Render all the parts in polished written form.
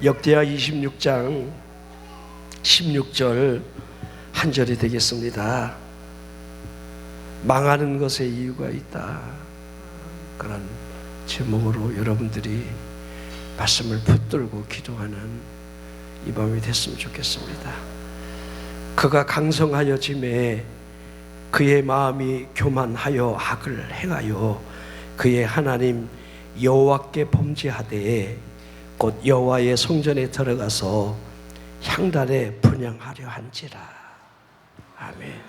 역대하 26장 16절 한 절이 되겠습니다. 망하는 것에 이유가 있다. 그런 제목으로 여러분들이 말씀을 붙들고 기도하는 이 밤이 됐으면 좋겠습니다. 그가 강성하여짐에 그의 마음이 교만하여 악을 행하여 그의 하나님 여호와께 범죄하되 곧 여호와의 성전에 들어가서 향단에 분향하려 한지라. 아멘.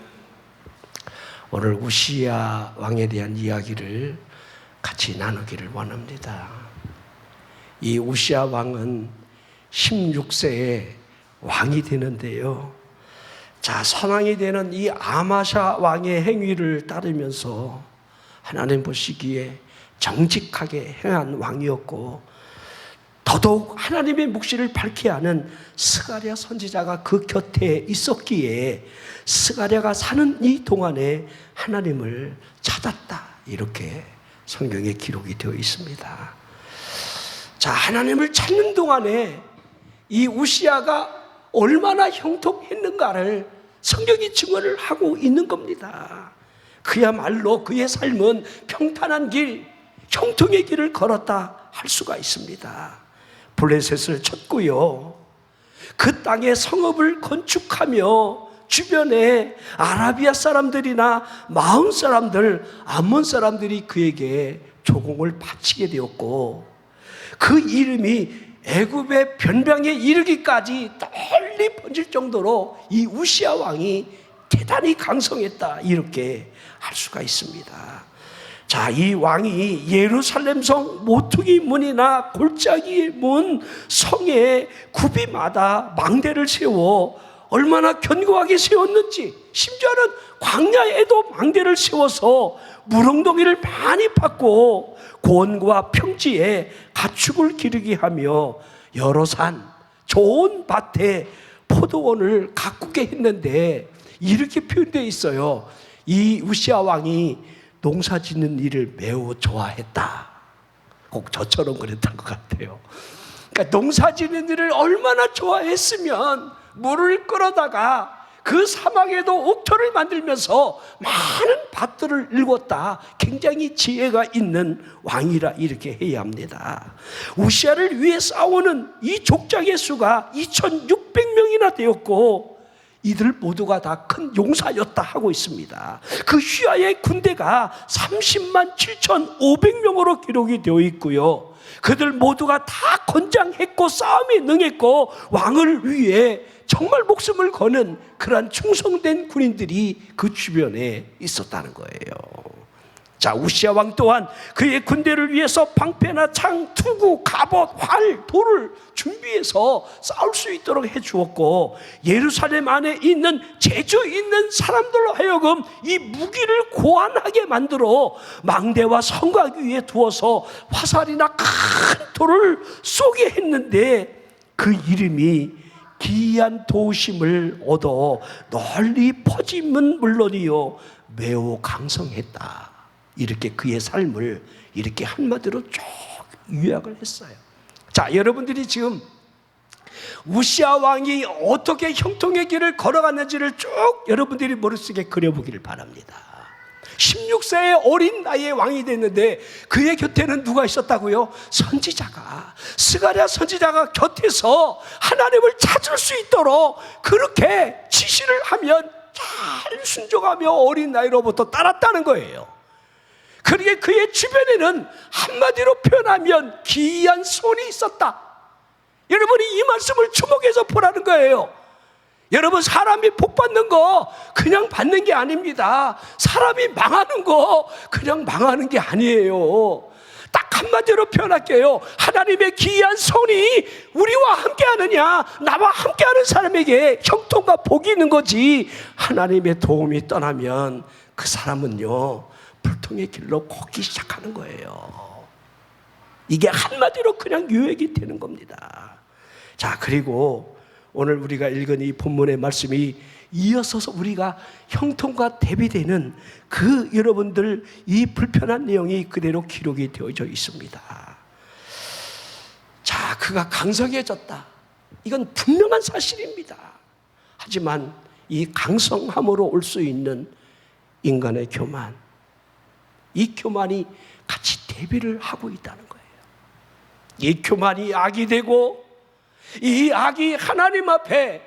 오늘 우시야 왕에 대한 이야기를 같이 나누기를 원합니다. 이 우시야 왕은 16세에 왕이 되는데요. 자, 선왕이 되는 이 아마샤 왕의 행위를 따르면서 하나님 보시기에 정직하게 행한 왕이었고, 더더욱 하나님의 묵시를 밝히 하는 스가랴 선지자가 그 곁에 있었기에 스가랴가 사는 이 동안에 하나님을 찾았다, 이렇게 성경에 기록이 되어 있습니다. 자, 하나님을 찾는 동안에 이 우시야가 얼마나 형통했는가를 성경이 증언을 하고 있는 겁니다. 그야말로 그의 삶은 평탄한 길, 형통의 길을 걸었다 할 수가 있습니다. 블레셋을 쳤고요, 그 땅에 성읍을 건축하며 주변에 아라비아 사람들이나 마온 사람들, 암몬 사람들이 그에게 조공을 바치게 되었고, 그 이름이 애굽의 변방에 이르기까지 널리 번질 정도로 이 우시야 왕이 대단히 강성했다, 이렇게 할 수가 있습니다. 자, 이 왕이 예루살렘 성 모퉁이 문이나 골짜기 문 성의 굽이마다 망대를 세워 얼마나 견고하게 세웠는지, 심지어는 광야에도 망대를 세워서 물웅덩이를 많이 팠고 고원과 평지에 가축을 기르게 하며 여러 산, 좋은 밭에 포도원을 가꾸게 했는데, 이렇게 표현되어 있어요. 이 우시야 왕이 농사 짓는 일을 매우 좋아했다. 꼭 저처럼 그랬던 것 같아요. 그러니까 농사 짓는 일을 얼마나 좋아했으면 물을 끌어다가 그 사막에도 옥토를 만들면서 많은 밭들을 일궜다. 굉장히 지혜가 있는 왕이라 이렇게 해야 합니다. 우시야를 위해 싸우는 이 족장의 수가 2600명이나 되었고, 이들 모두가 다 큰 용사였다 하고 있습니다. 그 휘하의 군대가 30만 7,500명으로 기록이 되어 있고요, 그들 모두가 다 건장했고 싸움에 능했고 왕을 위해 정말 목숨을 거는 그러한 충성된 군인들이 그 주변에 있었다는 거예요. 자, 우시야 왕 또한 그의 군대를 위해서 방패나 창, 투구, 갑옷, 활, 돌을 준비해서 싸울 수 있도록 해주었고, 예루살렘 안에 있는 재주 있는 사람들로 하여금 이 무기를 고안하게 만들어 망대와 성곽 위에 두어서 화살이나 큰 돌을 쏘게 했는데, 그 이름이 기이한 도심을 얻어 널리 퍼짐은 물론이요 매우 강성했다. 이렇게 그의 삶을 이렇게 한마디로 쭉 요약을 했어요. 자, 여러분들이 지금 우시야 왕이 어떻게 형통의 길을 걸어갔는지를 쭉 여러분들이 머릿속에 그려보기를 바랍니다. 16세의 어린 나이에 왕이 됐는데 그의 곁에는 누가 있었다고요? 선지자가, 스가랴 선지자가 곁에서 하나님을 찾을 수 있도록 그렇게 지시를 하면 잘 순종하며 어린 나이로부터 따랐다는 거예요. 그러게 그의 주변에는 한마디로 표현하면 기이한 손이 있었다. 여러분이 이 말씀을 주목해서 보라는 거예요. 여러분, 사람이 복 받는 거 그냥 받는 게 아닙니다. 사람이 망하는 거 그냥 망하는 게 아니에요. 딱 한마디로 표현할게요. 하나님의 기이한 손이 우리와 함께 하느냐, 나와 함께 하는 사람에게 형통과 복이 있는 거지, 하나님의 도움이 떠나면 그 사람은요 불통의 길로 걷기 시작하는 거예요. 이게 한마디로 그냥 요약이 되는 겁니다. 자, 그리고 오늘 우리가 읽은 이 본문의 말씀이 이어서서 우리가 형통과 대비되는 그 여러분들 이 불편한 내용이 그대로 기록이 되어져 있습니다. 자, 그가 강성해졌다. 이건 분명한 사실입니다. 하지만 이 강성함으로 올 수 있는 인간의 교만, 이 교만이 같이 대비를 하고 있다는 거예요. 이 교만이 악이 되고 이 악이 하나님 앞에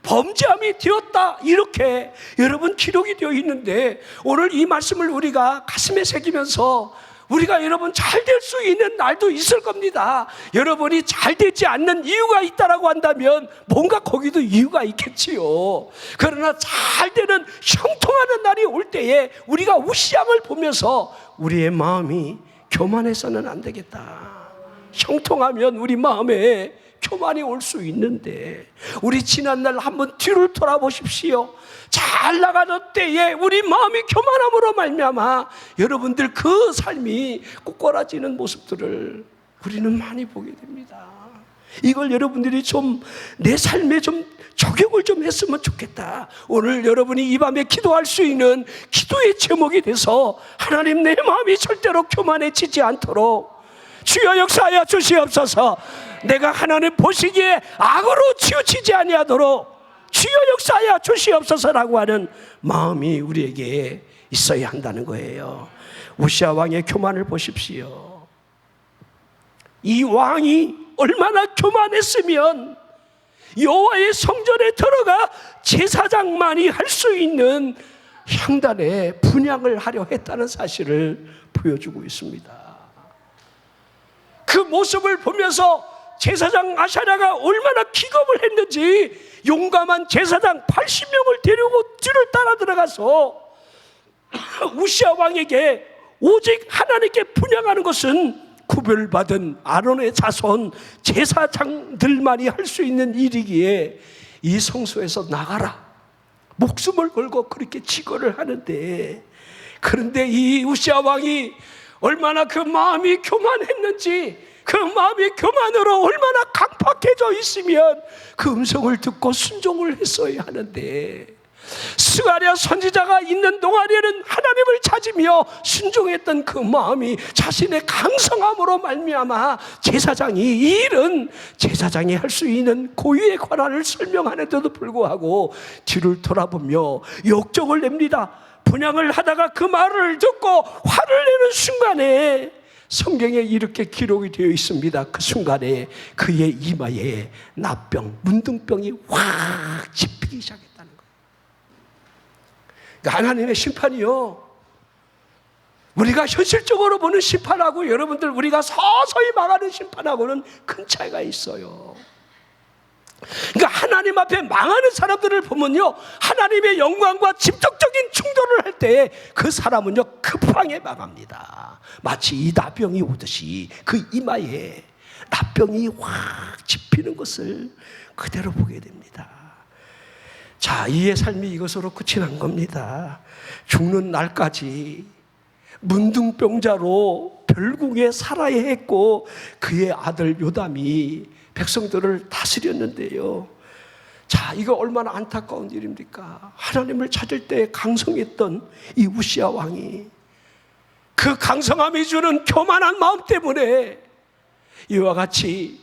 범죄함이 되었다, 이렇게 여러분 기록이 되어 있는데, 오늘 이 말씀을 우리가 가슴에 새기면서 우리가 여러분 잘 될 수 있는 날도 있을 겁니다. 여러분이 잘 되지 않는 이유가 있다라고 한다면 뭔가 거기도 이유가 있겠지요. 그러나 잘 되는 형통하는 날이 올 때에 우리가 우시향을 보면서 우리의 마음이 교만해서는 안 되겠다. 형통하면 우리 마음에 교만이 올 수 있는데, 우리 지난날 한번 뒤를 돌아보십시오. 잘 나가는 때에 우리 마음이 교만함으로 말미암아 여러분들 그 삶이 꼬꾸라지는 모습들을 우리는 많이 보게 됩니다. 이걸 여러분들이 좀 내 삶에 좀 적용을 좀 했으면 좋겠다. 오늘 여러분이 이 밤에 기도할 수 있는 기도의 제목이 돼서, 하나님, 내 마음이 절대로 교만해지지 않도록 주여 역사하여 주시옵소서. 내가 하나님 보시기에 악으로 치우치지 아니하도록 주여 역사하여 주시옵소서라고 하는 마음이 우리에게 있어야 한다는 거예요. 우시아 왕의 교만을 보십시오. 이 왕이 얼마나 교만했으면 여호와의 성전에 들어가 제사장만이 할 수 있는 향단에 분향을 하려 했다는 사실을 보여주고 있습니다. 그 모습을 보면서 제사장 아샤랴가 얼마나 기겁을 했는지, 용감한 제사장 80명을 데리고 뒤를 따라 들어가서 우시아 왕에게 오직 하나님께 분향하는 것은 구별받은 아론의 자손 제사장들만이 할 수 있는 일이기에 이 성소에서 나가라, 목숨을 걸고 그렇게 지거를 하는데, 그런데 이 우시아 왕이 얼마나 그 마음이 교만했는지, 그 마음이 교만으로 얼마나 강팍해져 있으면 그 음성을 듣고 순종을 했어야 하는데, 스가랴 선지자가 있는 동안에는 하나님을 찾으며 순종했던 그 마음이 자신의 강성함으로 말미암아 제사장이, 이 일은 제사장이 할 수 있는 고유의 권한을 설명하는데도 불구하고 뒤를 돌아보며 역적을 냅니다. 분향을 하다가 그 말을 듣고 화를 내는 순간에 성경에 이렇게 기록이 되어 있습니다. 그 순간에 그의 이마에 나병, 문둥병이 확 짚히기 시작했다는 거예요. 그러니까 하나님의 심판이요, 우리가 현실적으로 보는 심판하고 여러분들 우리가 서서히 망하는 심판하고는 큰 차이가 있어요. 그러니까 하나님 앞에 망하는 사람들을 보면요, 하나님의 영광과 직접적인 충돌을 할 때 그 사람은요 급하게 망합니다. 마치 이 나병이 오듯이 그 이마에 나병이 확 짚히는 것을 그대로 보게 됩니다. 자, 이의 삶이 이것으로 끝이 난 겁니다. 죽는 날까지 문둥병자로 별궁에 살아야 했고, 그의 아들 요담이 백성들을 다스렸는데요. 자, 이거 얼마나 안타까운 일입니까? 하나님을 찾을 때 강성했던 이 우시아 왕이 그 강성함이 주는 교만한 마음 때문에 이와 같이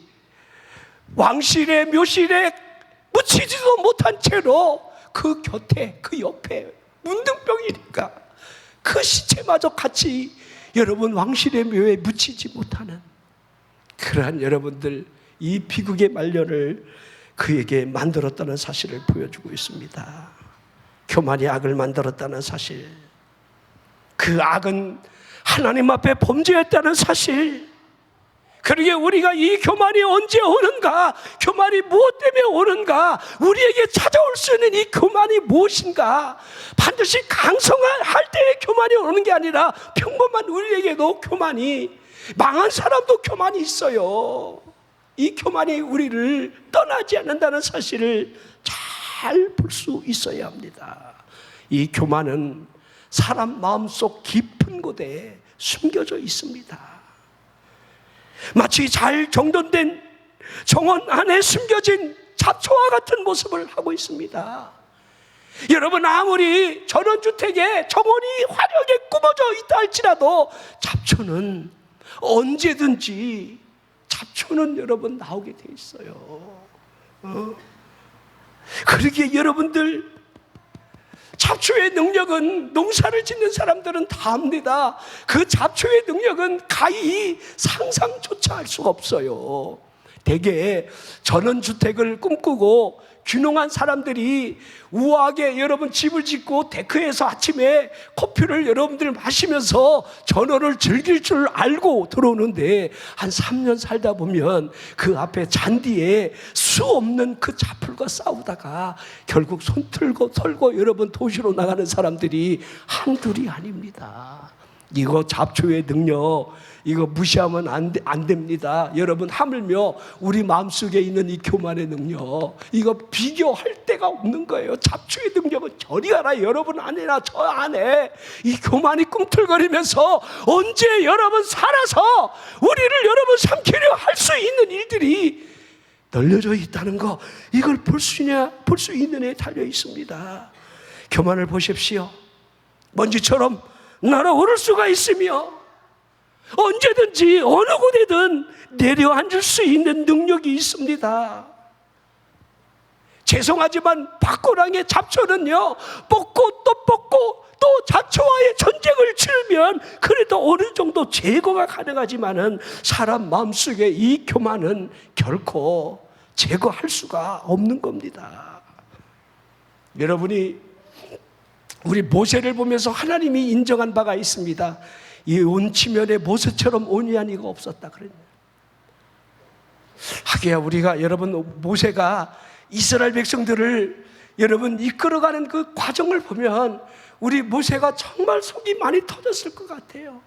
왕실의 묘실에 묻히지도 못한 채로 그 곁에, 그 옆에 문둥병이니까 그 시체마저 같이 여러분 왕실의 묘에 묻히지 못하는 그러한 여러분들, 이 비극의 말년을 그에게 만들었다는 사실을 보여주고 있습니다. 교만이 악을 만들었다는 사실, 그 악은 하나님 앞에 범죄였다는 사실, 그러게 우리가 이 교만이 언제 오는가, 교만이 무엇 때문에 오는가, 우리에게 찾아올 수 있는 이 교만이 무엇인가, 반드시 강성할 때의 교만이 오는 게 아니라 평범한 우리에게도 교만이, 망한 사람도 교만이 있어요. 이 교만이 우리를 떠나지 않는다는 사실을 잘 볼 수 있어야 합니다. 이 교만은 사람 마음속 깊은 곳에 숨겨져 있습니다. 마치 잘 정돈된 정원 안에 숨겨진 잡초와 같은 모습을 하고 있습니다. 여러분, 아무리 전원주택에 정원이 화려하게 꾸며져 있다 할지라도 잡초는 언제든지 잡초는 여러분 나오게 돼 있어요. 그러기에 여러분들, 잡초의 능력은 농사를 짓는 사람들은 다 압니다. 그 잡초의 능력은 가히 상상조차 할 수가 없어요. 대개 전원주택을 꿈꾸고 귀농한 사람들이 우아하게 여러분 집을 짓고 데크에서 아침에 커피를 여러분들 마시면서 전원을 즐길 줄 알고 들어오는데, 한 3년 살다 보면 그 앞에 잔디에 수 없는 그 잡풀과 싸우다가 결국 손 털고 여러분 도시로 나가는 사람들이 한둘이 아닙니다. 이거 잡초의 능력, 이거 무시하면 안 됩니다. 여러분, 하물며 우리 마음속에 있는 이 교만의 능력, 이거 비교할 데가 없는 거예요. 잡초의 능력은 저리 가라. 여러분 안에나 저 안에 이 교만이 꿈틀거리면서 언제 여러분 살아서 우리를 여러분 삼키려 할 수 있는 일들이 널려져 있다는 거, 이걸 볼 수 있는 애 달려 있습니다. 교만을 보십시오. 먼지처럼 날아오를 수가 있으며 언제든지 어느 곳에든 내려앉을 수 있는 능력이 있습니다. 죄송하지만 밭고랑의 잡초는요, 뽑고 또 뽑고 또 잡초와의 전쟁을 치르면 그래도 어느 정도 제거가 가능하지만은 사람 마음속에 이 교만은 결코 제거할 수가 없는 겁니다. 여러분이 우리 모세를 보면서 하나님이 인정한 바가 있습니다. 이 온치면에 모세처럼 온유한 이가 없었다 그랬네요. 하기야 우리가 여러분, 모세가 이스라엘 백성들을 여러분 이끌어가는 그 과정을 보면 우리 모세가 정말 속이 많이 터졌을 것 같아요.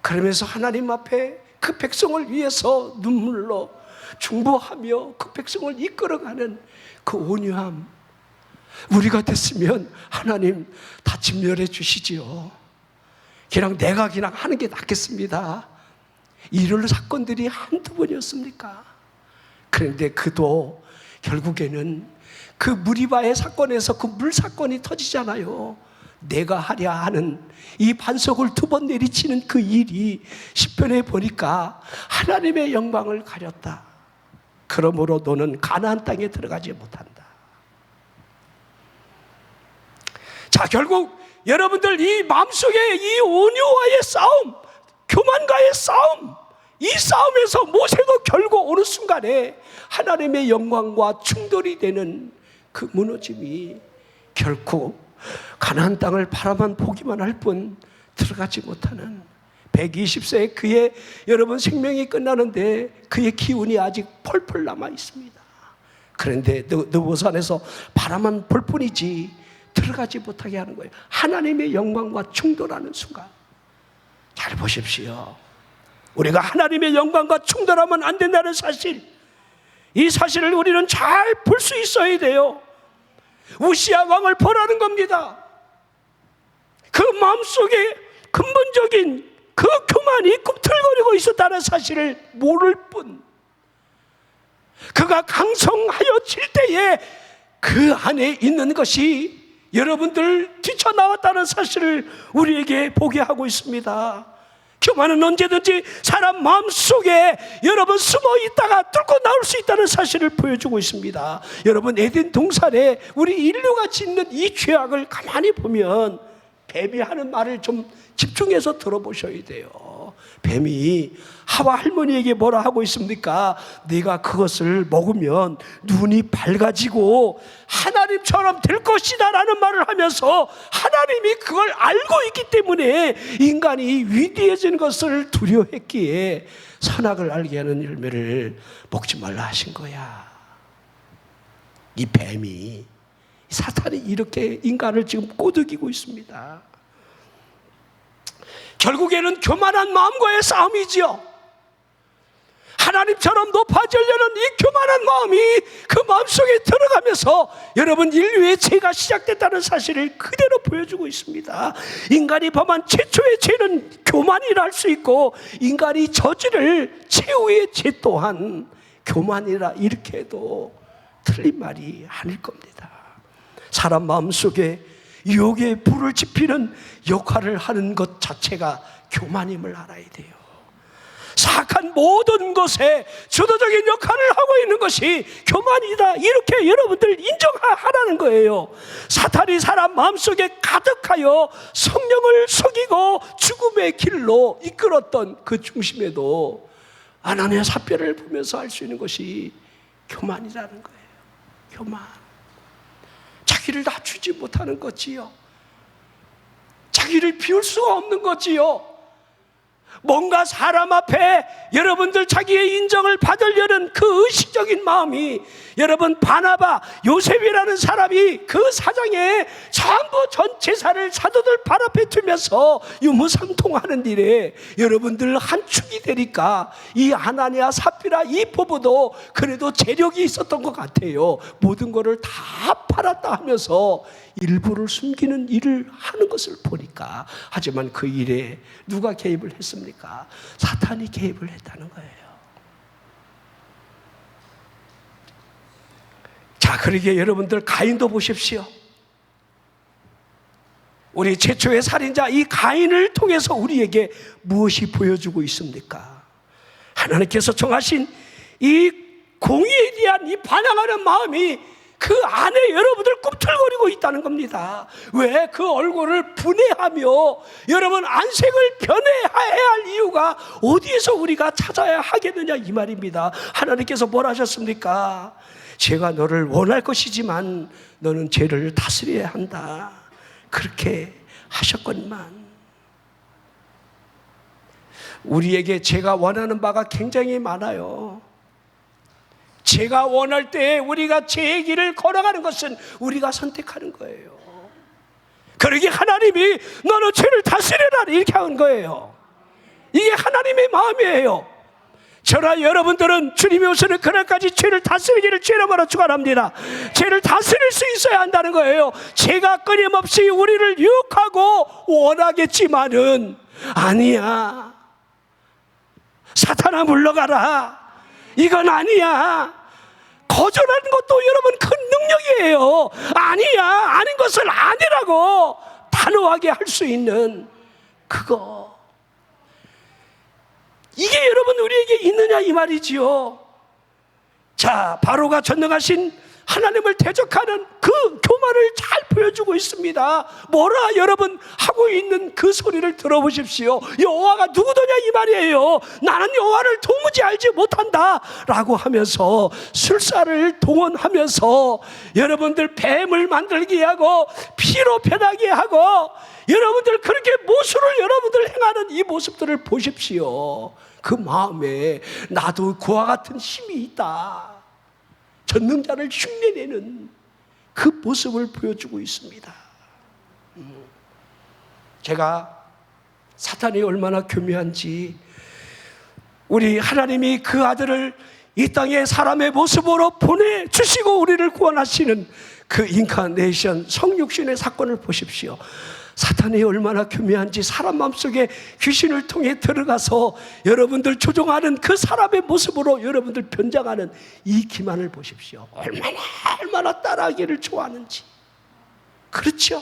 그러면서 하나님 앞에 그 백성을 위해서 눈물로 중보하며 그 백성을 이끌어가는 그 온유함, 우리가 됐으면 하나님 다 진멸해 주시지요. 내가 그냥 하는 게 낫겠습니다. 이럴 사건들이 한두 번이었습니까? 그런데 그도 결국에는 그 무리바의 사건에서 그 물 사건이 터지잖아요. 내가 하려 하는 이 반석을 2번 내리치는 그 일이 시편에 보니까 하나님의 영광을 가렸다. 그러므로 너는 가나안 땅에 들어가지 못한다. 자, 결국 여러분들 이 마음속에 이 온유와의 싸움, 교만과의 싸움, 이 싸움에서 모세도 결국 어느 순간에 하나님의 영광과 충돌이 되는 그 무너짐이 결코 가나안 땅을 바라만 보기만 할 뿐 들어가지 못하는 120세의 그의 여러분 생명이 끝나는데 그의 기운이 아직 펄펄 남아 있습니다. 그런데 느보산에서 바라만 볼 뿐이지 들어가지 못하게 하는 거예요. 하나님의 영광과 충돌하는 순간. 잘 보십시오. 우리가 하나님의 영광과 충돌하면 안 된다는 사실, 이 사실을 우리는 잘 볼 수 있어야 돼요. 우시야 왕을 벌하는 겁니다. 그 마음속에 근본적인 그 교만이 꿈틀거리고 있었다는 사실을 모를 뿐, 그가 강성하여 칠 때에 그 안에 있는 것이 여러분들 뛰쳐나왔다는 사실을 우리에게 보게 하고 있습니다. 교만은 언제든지 사람 마음속에 여러분 숨어 있다가 뚫고 나올 수 있다는 사실을 보여주고 있습니다. 여러분, 에덴 동산에 우리 인류가 짓는 이 죄악을 가만히 보면 뱀이 하는 말을 좀 집중해서 들어보셔야 돼요. 뱀이 하와 할머니에게 뭐라 하고 있습니까? 네가 그것을 먹으면 눈이 밝아지고 하나님처럼 될 것이다 라는 말을 하면서, 하나님이 그걸 알고 있기 때문에 인간이 위대해진 것을 두려워했기에 선악을 알게 하는 열매를 먹지 말라 하신 거야. 이 뱀이, 사탄이 이렇게 인간을 지금 꼬드기고 있습니다. 결국에는 교만한 마음과의 싸움이지요. 하나님처럼 높아지려는 이 교만한 마음이 그 마음속에 들어가면서 여러분, 인류의 죄가 시작됐다는 사실을 그대로 보여주고 있습니다. 인간이 범한 최초의 죄는 교만이라 할 수 있고, 인간이 저지를 최후의 죄 또한 교만이라 이렇게 해도 틀린 말이 아닐 겁니다. 사람 마음속에 유혹의 불을 지피는 역할을 하는 것 자체가 교만임을 알아야 돼요. 사악한 모든 것에 주도적인 역할을 하고 있는 것이 교만이다, 이렇게 여러분들 인정하라는 거예요. 사탄이 사람 마음속에 가득하여 성령을 속이고 죽음의 길로 이끌었던 그 중심에도 아나니아 삽비라를 보면서 알 수 있는 것이 교만이라는 거예요. 교만. 자기를 낮추지 못하는 거지요. 자기를 비울 수가 없는 거지요. 뭔가 사람 앞에 여러분들 자기의 인정을 받으려는 그 의식적인 마음이, 여러분 바나바, 요셉이라는 사람이 그 사장에 전부 전 재산을 사도들 발 앞에 두면서 유무상통하는 일에 여러분들 한 축이 되니까 이 아나니아 삽비라 이 부부도 그래도 재력이 있었던 것 같아요. 모든 것을 다 팔았다 하면서 일부를 숨기는 일을 하는 것을 보니까, 하지만 그 일에 누가 개입을 했습니까? 사탄이 개입을 했다는 거예요. 자, 그러기에 여러분들 가인도 보십시오. 우리 최초의 살인자 이 가인을 통해서 우리에게 무엇이 보여주고 있습니까? 하나님께서 정하신 이 공의에 대한 이 반항하는 마음이 그 안에 여러분들 꿈틀거리고 있다는 겁니다. 왜 그 얼굴을 분해하며 여러분 안색을 변해야 할 이유가 어디에서 우리가 찾아야 하겠느냐, 이 말입니다. 하나님께서 뭘 하셨습니까? 제가 너를 원할 것이지만 너는 죄를 다스려야 한다, 그렇게 하셨건만, 우리에게 제가 원하는 바가 굉장히 많아요. 제가 원할 때 우리가 죄의 길을 걸어가는 것은 우리가 선택하는 거예요. 그러기에 하나님이 너는 죄를 다스려라, 이렇게 한 거예요. 이게 하나님의 마음이에요. 저나 여러분들은 주님이 오시는 그날까지 죄를 다스리기를 죄로만 축원합니다. 죄를 다스릴 수 있어야 한다는 거예요. 죄가 끊임없이 우리를 유혹하고 원하겠지만은, 아니야, 사탄아 물러가라, 이건 아니야, 거절하는 것도 여러분 큰 능력이에요. 아니야, 아닌 것을 아니라고 단호하게 할 수 있는 그거, 이게 여러분 우리에게 있느냐, 이 말이지요. 자, 바로가 전능하신 하나님을 대적하는 그 교만을 잘 보여주고 있습니다. 뭐라 여러분 하고 있는 그 소리를 들어보십시오. 여호와가 누구더냐, 이 말이에요. 나는 여호와를 도무지 알지 못한다 라고 하면서 술사를 동원하면서 여러분들 뱀을 만들게 하고 피로 변하게 하고, 여러분들 그렇게 모술을 여러분들 행하는 이 모습들을 보십시오. 그 마음에 나도 그와 같은 힘이 있다, 전능자를 흉내내는 그 모습을 보여주고 있습니다. 제가 사탄이 얼마나 교묘한지, 우리 하나님이 그 아들을 이 땅에 사람의 모습으로 보내주시고 우리를 구원하시는 그 인카네이션, 성육신의 사건을 보십시오. 사탄이 얼마나 교묘한지, 사람 마음속에 귀신을 통해 들어가서 여러분들 조종하는 그 사람의 모습으로 여러분들 변장하는 이 기만을 보십시오. 얼마나 따라하기를 좋아하는지. 그렇죠?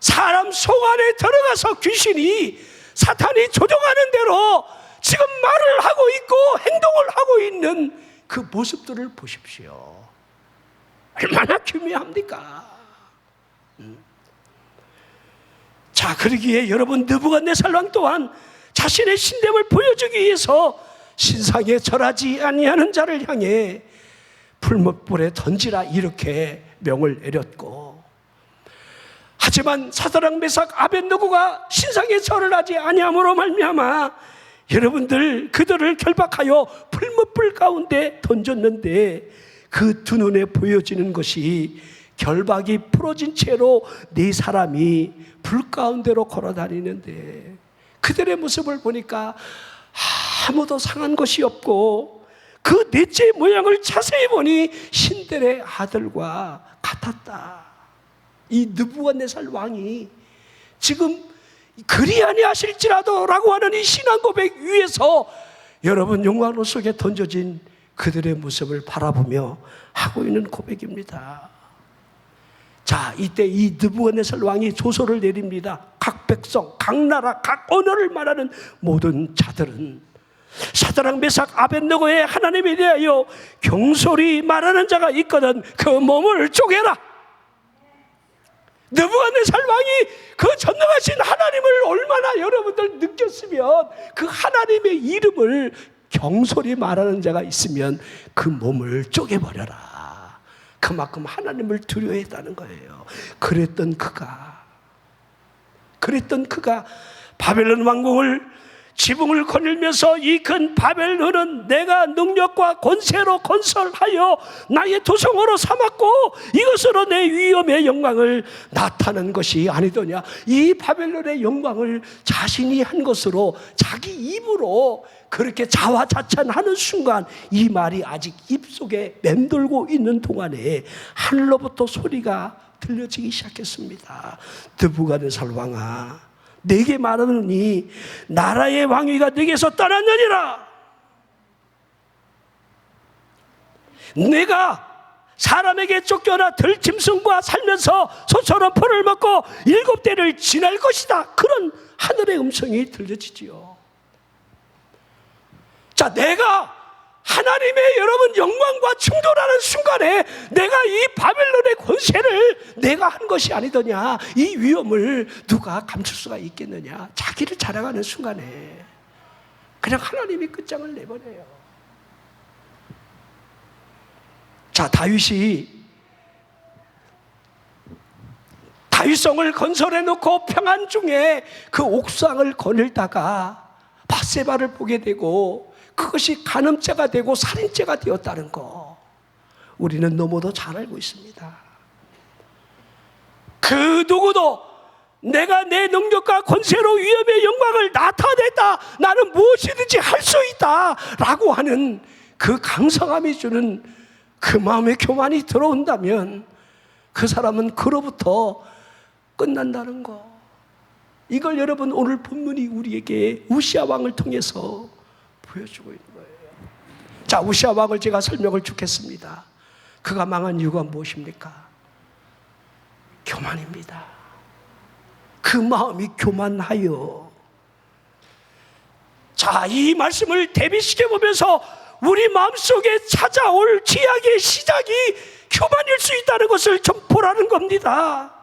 사람 속 안에 들어가서 귀신이, 사탄이 조종하는 대로 지금 말을 하고 있고 행동을 하고 있는 그 모습들을 보십시오. 얼마나 교묘합니까? 자, 그러기에 여러분, 느부갓네살 왕 또한 자신의 신됨을 보여주기 위해서 신상에 절하지 아니하는 자를 향해 풀무불에 던지라, 이렇게 명을 내렸고, 하지만 사드락 메삭 아벳느고가 신상에 절을 하지 아니함으로 말미암아 여러분들 그들을 결박하여 풀무불 가운데 던졌는데, 그 두 눈에 보여지는 것이 결박이 풀어진 채로 네 사람이 불 가운데로 걸어다니는데, 그들의 모습을 보니까 아무도 상한 것이 없고, 그 넷째 모양을 자세히 보니 신들의 아들과 같았다. 이 느부갓네살 왕이 지금 그리 아니하실지라도 라고 하는 이 신앙 고백 위에서 여러분 용광로 속에 던져진 그들의 모습을 바라보며 하고 있는 고백입니다. 자, 이때 이 느부갓네살 왕이 조서를 내립니다. 각 백성, 각 나라, 각 언어를 말하는 모든 자들은 사드락, 메삭, 아벳느고의 하나님에 대하여 경솔히 말하는 자가 있거든 그 몸을 쪼개라. 느부갓네살 왕이 그 전능하신 하나님을 얼마나 여러분들 느꼈으면 그 하나님의 이름을 경솔히 말하는 자가 있으면 그 몸을 쪼개버려라. 그만큼 하나님을 두려워했다는 거예요. 그랬던 그가 바벨론 왕궁을 지붕을 거닐면서 이 큰 바벨론은 내가 능력과 권세로 건설하여 나의 도성으로 삼았고 이것으로 내 위엄의 영광을 나타낸 것이 아니더냐. 이 바벨론의 영광을 자신이 한 것으로 자기 입으로 그렇게 자화자찬하는 순간 이 말이 아직 입속에 맴돌고 있는 동안에 하늘로부터 소리가 들려지기 시작했습니다. 느부갓네살 왕아, 내게 말하느니 나라의 왕위가 네게서 떠났느니라. 내가 사람에게 쫓겨나 들짐승과 살면서 소처럼 풀을 먹고 7대를 지날 것이다. 그런 하늘의 음성이 들려지지요. 자, 내가 하나님의 여러분 영광과 충돌하는 순간에 내가 이 바벨론의 권세를 내가 한 것이 아니더냐. 이 위엄을 누가 감출 수가 있겠느냐. 자기를 자랑하는 순간에 그냥 하나님이 끝장을 내버려요. 자, 다윗성을 건설해 놓고 평안 중에 그 옥상을 거닐다가 밧세바를 보게 되고 그것이 간음죄가 되고 살인죄가 되었다는 거 우리는 너무도 잘 알고 있습니다. 그 누구도 내가 내 능력과 권세로 위엄의 영광을 나타냈다, 나는 무엇이든지 할 수 있다 라고 하는 그 강성함이 주는 그 마음의 교만이 들어온다면 그 사람은 그로부터 끝난다는 거. 이걸 여러분 오늘 본문이 우리에게 우시아 왕을 통해서 보여주고 있는 거예요. 자, 우시아 왕을 제가 설명을 주겠습니다. 그가 망한 이유가 무엇입니까? 교만입니다. 그 마음이 교만하여. 자, 이 말씀을 대비시켜 보면서 우리 마음속에 찾아올 죄악의 시작이 교만일 수 있다는 것을 좀 보라는 겁니다.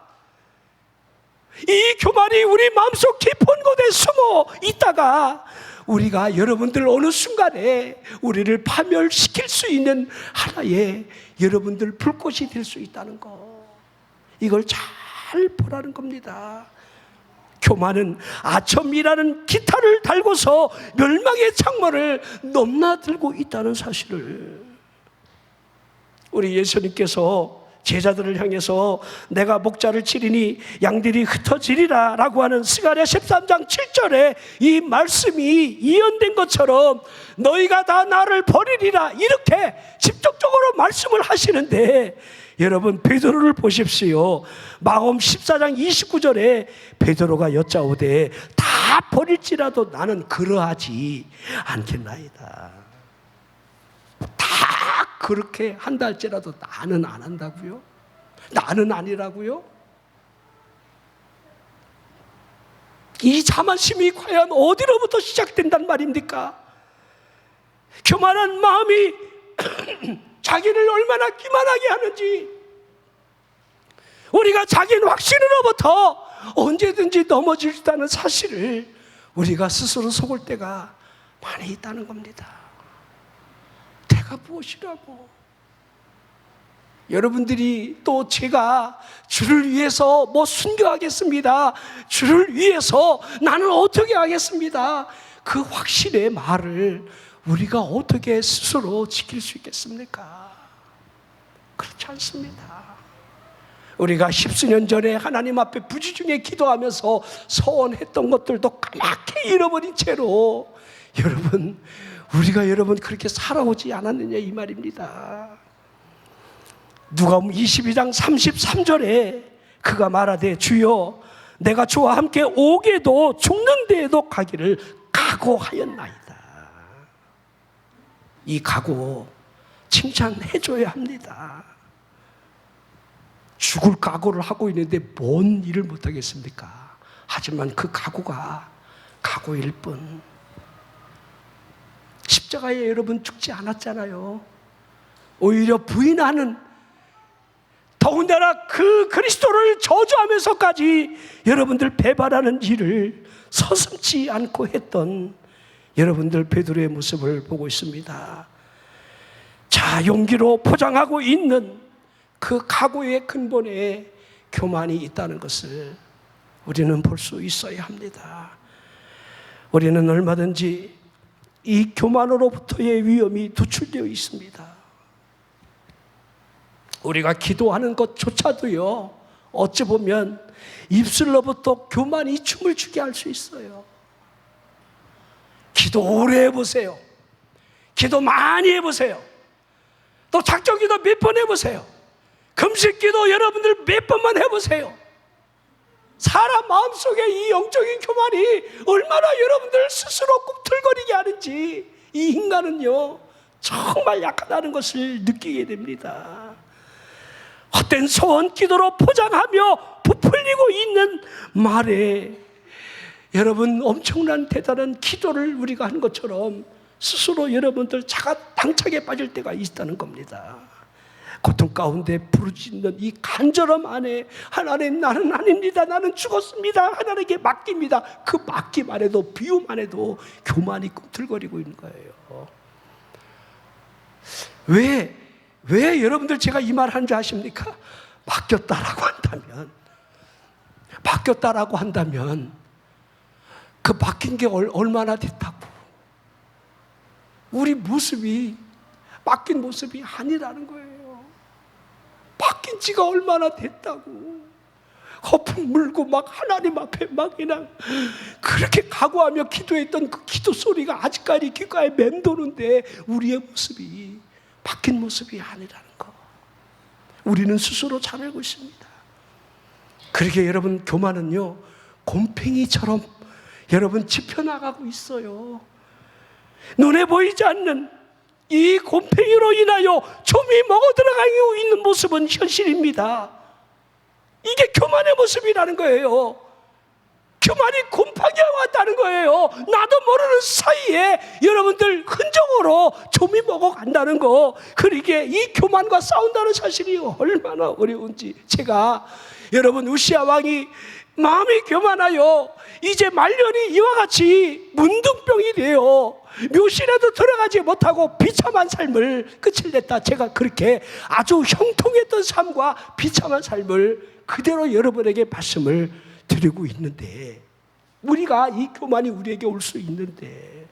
이 교만이 우리 마음속 깊은 곳에 숨어 있다가 우리가 여러분들 어느 순간에 우리를 파멸시킬 수 있는 하나의 여러분들 불꽃이 될 수 있다는 거, 이걸 잘 보라는 겁니다. 교만은 아첨이라는 기타를 달고서 멸망의 창문을 넘나들고 있다는 사실을 우리 예수님께서 제자들을 향해서 내가 목자를 치리니 양들이 흩어지리라 라고 하는 스가랴 13장 7절에 이 말씀이 이언된 것처럼 너희가 다 나를 버리리라 이렇게 직접적으로 말씀을 하시는데, 여러분 베드로를 보십시오. 마음 14장 29절에 베드로가 여짜오되 다 버릴지라도 나는 그러하지 않겠나이다. 다 그렇게 한다 할지라도 나는 안 한다고요? 나는 아니라고요? 이 자만심이 과연 어디로부터 시작된단 말입니까? 교만한 마음이 자기를 얼마나 기만하게 하는지, 우리가 자기 확신으로부터 언제든지 넘어질 수 있다는 사실을 우리가 스스로 속을 때가 많이 있다는 겁니다. 내가 무엇이라고? 여러분들이 또 제가 주를 위해서 뭐 순교하겠습니다, 주를 위해서 나는 어떻게 하겠습니다, 그 확신의 말을 우리가 어떻게 스스로 지킬 수 있겠습니까? 그렇지 않습니다. 우리가 10수년 전에 하나님 앞에 부지중에 기도하면서 서원했던 것들도 까맣게 잃어버린 채로 우리가 그렇게 살아오지 않았느냐 이 말입니다. 누가복음 22장 33절에 그가 말하되 주여 내가 주와 함께 옥에도 죽는 데에도 가기를 각오하였나이다. 이 각오 칭찬해줘야 합니다. 죽을 각오를 하고 있는데 뭔 일을 못하겠습니까? 하지만 그 각오가 각오일 뿐. 십자가에 여러분 죽지 않았잖아요. 오히려 부인하는, 더군다나 그 그리스도를 저주하면서까지 여러분들 배반하는 일을 서슴지 않고 했던 여러분들 베드로의 모습을 보고 있습니다. 자, 용기로 포장하고 있는 그 각오의 근본에 교만이 있다는 것을 우리는 볼 수 있어야 합니다. 우리는 얼마든지 이 교만으로부터의 위험이 노출되어 있습니다. 우리가 기도하는 것조차도요, 어찌 보면 입술로부터 교만이 춤을 추게 할 수 있어요. 기도 오래 해보세요. 기도 많이 해보세요. 또 작정기도 몇 번 해보세요. 금식기도 여러분들 몇 번만 해보세요. 사람 마음속에 이 영적인 교만이 얼마나 여러분들 스스로 꿈틀거리게 하는지, 이 인간은요 정말 약하다는 것을 느끼게 됩니다. 헛된 소원 기도로 포장하며 부풀리고 있는 말에 여러분 엄청난 대단한 기도를 우리가 한 것처럼 스스로 여러분들 자가당착에 빠질 때가 있다는 겁니다. 고통 가운데 부르짖는 이 간절함 안에 하나님, 나는 아닙니다, 나는 죽었습니다, 하나님께 맡깁니다. 그 맡김 안에도, 비움 안에도 교만이 꿈틀거리고 있는 거예요. 왜 여러분들 제가 이 말 하는지 아십니까? 맡겼다라고 한다면 그 맡긴 게 얼마나 됐다고, 우리 모습이 맡긴 모습이 아니라는 거예요. 맡긴 지가 얼마나 됐다고, 거품 물고 막 하나님 앞에 막 그냥 그렇게 각오하며 기도했던 그 기도 소리가 아직까지 귓가에 맴도는데 우리의 모습이 바뀐 모습이 아니라는 거, 우리는 스스로 잘 알고 있습니다. 그러게 여러분, 교만은요 곰팡이처럼 여러분 짚혀나가고 있어요. 눈에 보이지 않는 이 곰팡이로 인하여 좀이 먹어 들어가고 있는 모습은 현실입니다. 이게 교만의 모습이라는 거예요. 교만이 곰팡이와 같다는 거예요. 나도 모르는 사이에 여러분들 흔적으로 좀이 먹어간다는 거, 그러기에 이 교만과 싸운다는 사실이 얼마나 어려운지, 제가 여러분 우시아 왕이 마음이 교만하여 이제 말년이 이와 같이 문둥병이 되어 묘실에도 들어가지 못하고 비참한 삶을 끝을 냈다. 제가 그렇게 아주 형통했던 삶과 비참한 삶을 그대로 여러분에게 말씀을 드리고 있는데, 우리가 이 교만이 우리에게 올 수 있는데,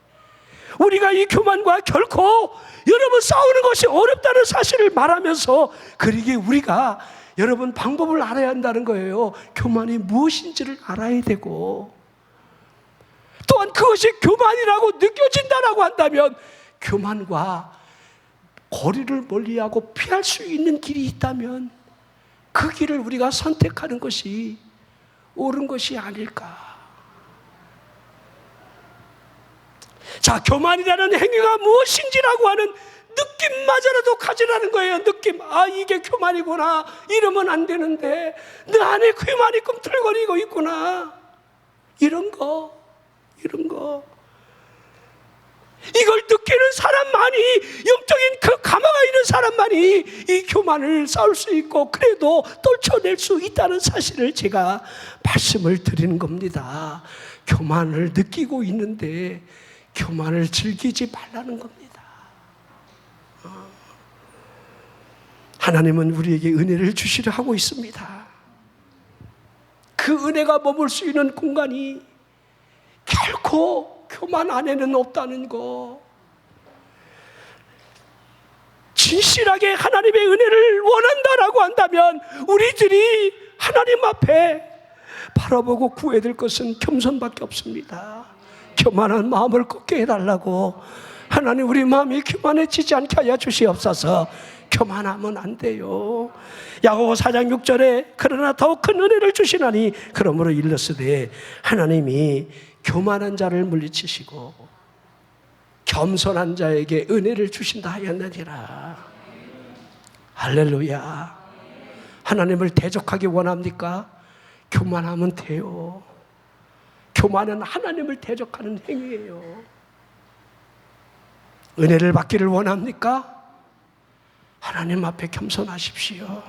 우리가 이 교만과 결코 여러분 싸우는 것이 어렵다는 사실을 말하면서, 그러기에 우리가 여러분 방법을 알아야 한다는 거예요. 교만이 무엇인지를 알아야 되고, 또한 그것이 교만이라고 느껴진다라고 한다면 교만과 거리를 멀리하고 피할 수 있는 길이 있다면 그 길을 우리가 선택하는 것이 옳은 것이 아닐까. 자, 교만이라는 행위가 무엇인지라고 하는 느낌마저라도 가지라는 거예요. 느낌. 아, 이게 교만이구나. 이러면 안 되는데 내 안에 교만이 꿈틀거리고 있구나. 이런 거. 이걸 느끼는 사람만이, 영적인 그 감화가 있는 사람만이 이 교만을 싸울 수 있고, 그래도 떨쳐낼 수 있다는 사실을 제가 말씀을 드리는 겁니다. 교만을 느끼고 있는데 교만을 즐기지 말라는 겁니다. 하나님은 우리에게 은혜를 주시려 하고 있습니다. 그 은혜가 머물 수 있는 공간이 결코 교만 안에는 없다는 거. 진실하게 하나님의 은혜를 원한다라고 한다면 우리들이 하나님 앞에 바라보고 구해야 될 것은 겸손밖에 없습니다. 교만한 마음을 꺾게 해달라고. 하나님, 우리 마음이 교만해지지 않게 하여 주시옵소서. 교만하면 안 돼요. 야고보 4장 6절에 그러나 더욱 큰 은혜를 주시나니 그러므로 일렀으되 하나님이 교만한 자를 물리치시고 겸손한 자에게 은혜를 주신다 하였느니라. 할렐루야. 하나님을 대적하기 원합니까? 교만하면 돼요. 교만은 하나님을 대적하는 행위예요. 은혜를 받기를 원합니까? 하나님 앞에 겸손하십시오.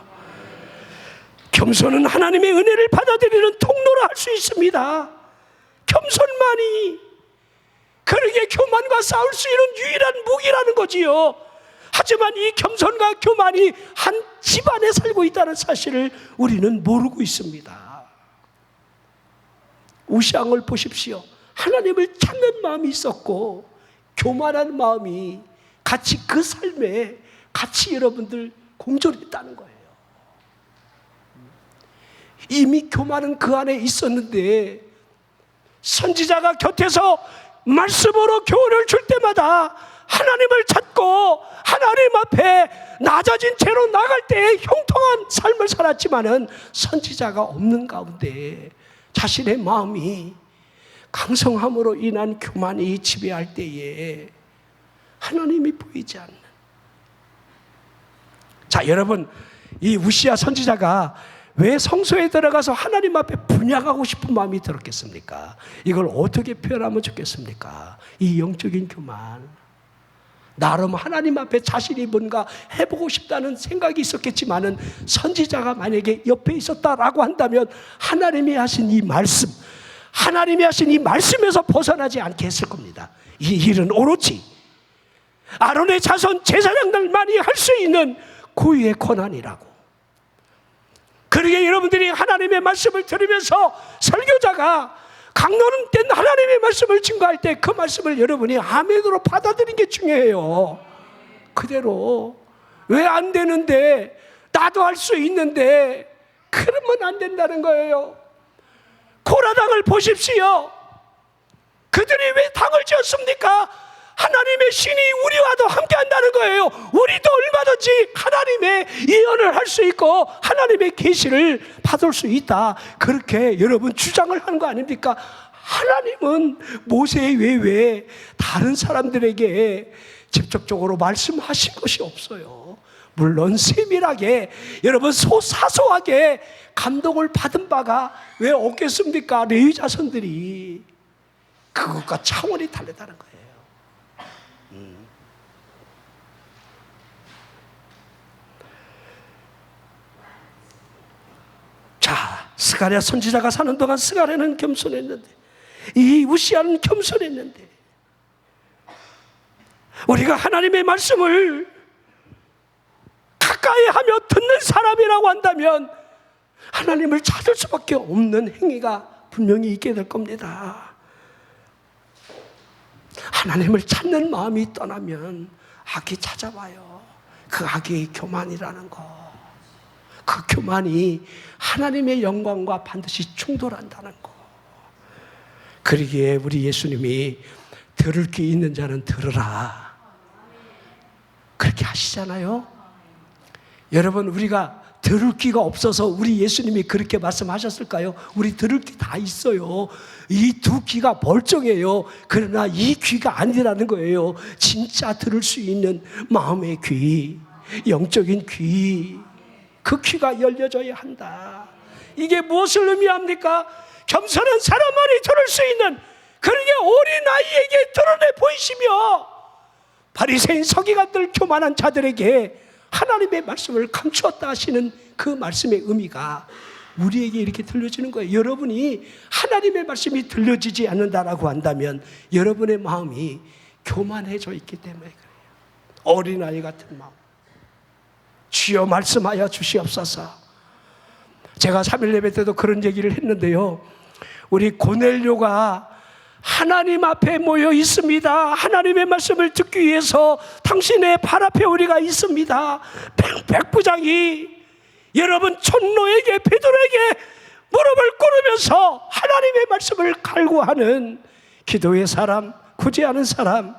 겸손은 하나님의 은혜를 받아들이는 통로로 할 수 있습니다. 겸손만이 그러게 교만과 싸울 수 있는 유일한 무기라는 거지요. 하지만 이 겸손과 교만이 한 집안에 살고 있다는 사실을 우리는 모르고 있습니다. 우시왕을 보십시오. 하나님을 찾는 마음이 있었고 교만한 마음이 같이 그 삶에 같이 여러분들 공존했다는 거예요. 이미 교만은 그 안에 있었는데 선지자가 곁에서 말씀으로 교훈을 줄 때마다 하나님을 찾고 하나님 앞에 낮아진 채로 나갈 때에 형통한 삶을 살았지만은 선지자가 없는 가운데 자신의 마음이 강성함으로 인한 교만이 지배할 때에 하나님이 보이지 않는. 자, 여러분, 이 우시야 선지자가 왜 성소에 들어가서 하나님 앞에 분향하고 싶은 마음이 들었겠습니까? 이걸 어떻게 표현하면 좋겠습니까? 이 영적인 교만. 나름 하나님 앞에 자신이 뭔가 해보고 싶다는 생각이 있었겠지만은 선지자가 만약에 옆에 있었다라고 한다면 하나님이 하신 이 말씀, 하나님이 하신 이 말씀에서 벗어나지 않게 했을 겁니다. 이 일은 오로지 아론의 자손 제사장들만이 할 수 있는 고유의 권한이라고. 그러게 여러분들이 하나님의 말씀을 들으면서 설교자가 강론된 하나님의 말씀을 증거할 때 그 말씀을 여러분이 아멘으로 받아들이는 게 중요해요. 그대로 왜 안 되는데 나도 할 수 있는데 그러면 안 된다는 거예요. 고라당을 보십시오. 그들이 왜 당을 지었습니까? 하나님의 신이 우리와도 함께 한다는 거예요. 우리도 얼마든지 하나님의 예언을 할 수 있고 하나님의 계시를 받을 수 있다. 그렇게 여러분 주장을 하는 거 아닙니까? 하나님은 모세 외에 다른 사람들에게 직접적으로 말씀하신 것이 없어요. 물론 세밀하게 여러분 사소하게 감동을 받은 바가 왜 없겠습니까? 레위 자손들이. 그것과 차원이 다르다는 거예요. 자, 스가랴 선지자가 사는 동안 스가랴는 겸손했는데 이 우시야는 겸손했는데 우리가 하나님의 말씀을 가까이 하며 듣는 사람이라고 한다면 하나님을 찾을 수밖에 없는 행위가 분명히 있게 될 겁니다. 하나님을 찾는 마음이 떠나면 악이 찾아와요. 그 악이 교만이라는 거. 그 교만이 하나님의 영광과 반드시 충돌한다는 거. 그러기에 우리 예수님이 들을 귀 있는 자는 들으라 그렇게 하시잖아요. 여러분, 우리가 들을 귀가 없어서 우리 예수님이 그렇게 말씀하셨을까요? 우리 들을 귀 다 있어요. 이 두 귀가 멀쩡해요. 그러나 이 귀가 아니라는 거예요. 진짜 들을 수 있는 마음의 귀, 영적인 귀, 그 귀가 열려져야 한다. 이게 무엇을 의미합니까? 겸손한 사람만이 들을 수 있는, 그러게 어린아이에게 드러내 보이시며 바리새인 서기관들 교만한 자들에게 하나님의 말씀을 감추었다 하시는 그 말씀의 의미가 우리에게 이렇게 들려지는 거예요. 여러분이 하나님의 말씀이 들려지지 않는다라고 한다면 여러분의 마음이 교만해져 있기 때문에 그래요. 어린아이 같은 마음. 주여 말씀하여 주시옵소서. 제가 3일 예배 때도 그런 얘기를 했는데요. 우리 고넬료가 하나님 앞에 모여 있습니다. 하나님의 말씀을 듣기 위해서 당신의 발 앞에 우리가 있습니다. 백부장이 여러분 촌노에게 베드로에게 무릎을 꿇으면서 하나님의 말씀을 갈구하는 기도의 사람, 구제하는 사람,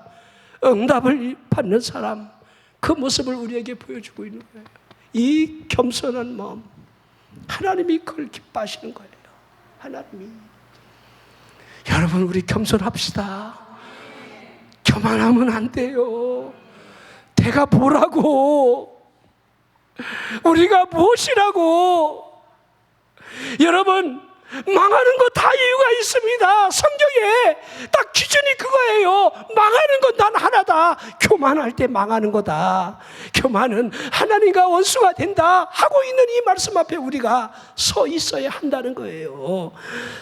응답을 받는 사람, 그 모습을 우리에게 보여주고 있는 거예요. 이 겸손한 마음, 하나님이 그걸 기뻐하시는 거예요. 하나님이. 여러분, 우리 겸손합시다. 교만하면 안 돼요. 내가 뭐라고. 우리가 무엇이라고? 여러분, 망하는 거 다 이유가 있습니다. 성경에 딱 기준이 그거예요. 망하는 건 단 하나다. 교만할 때 망하는 거다. 교만은 하나님과 원수가 된다 하고 있는 이 말씀 앞에 우리가 서 있어야 한다는 거예요.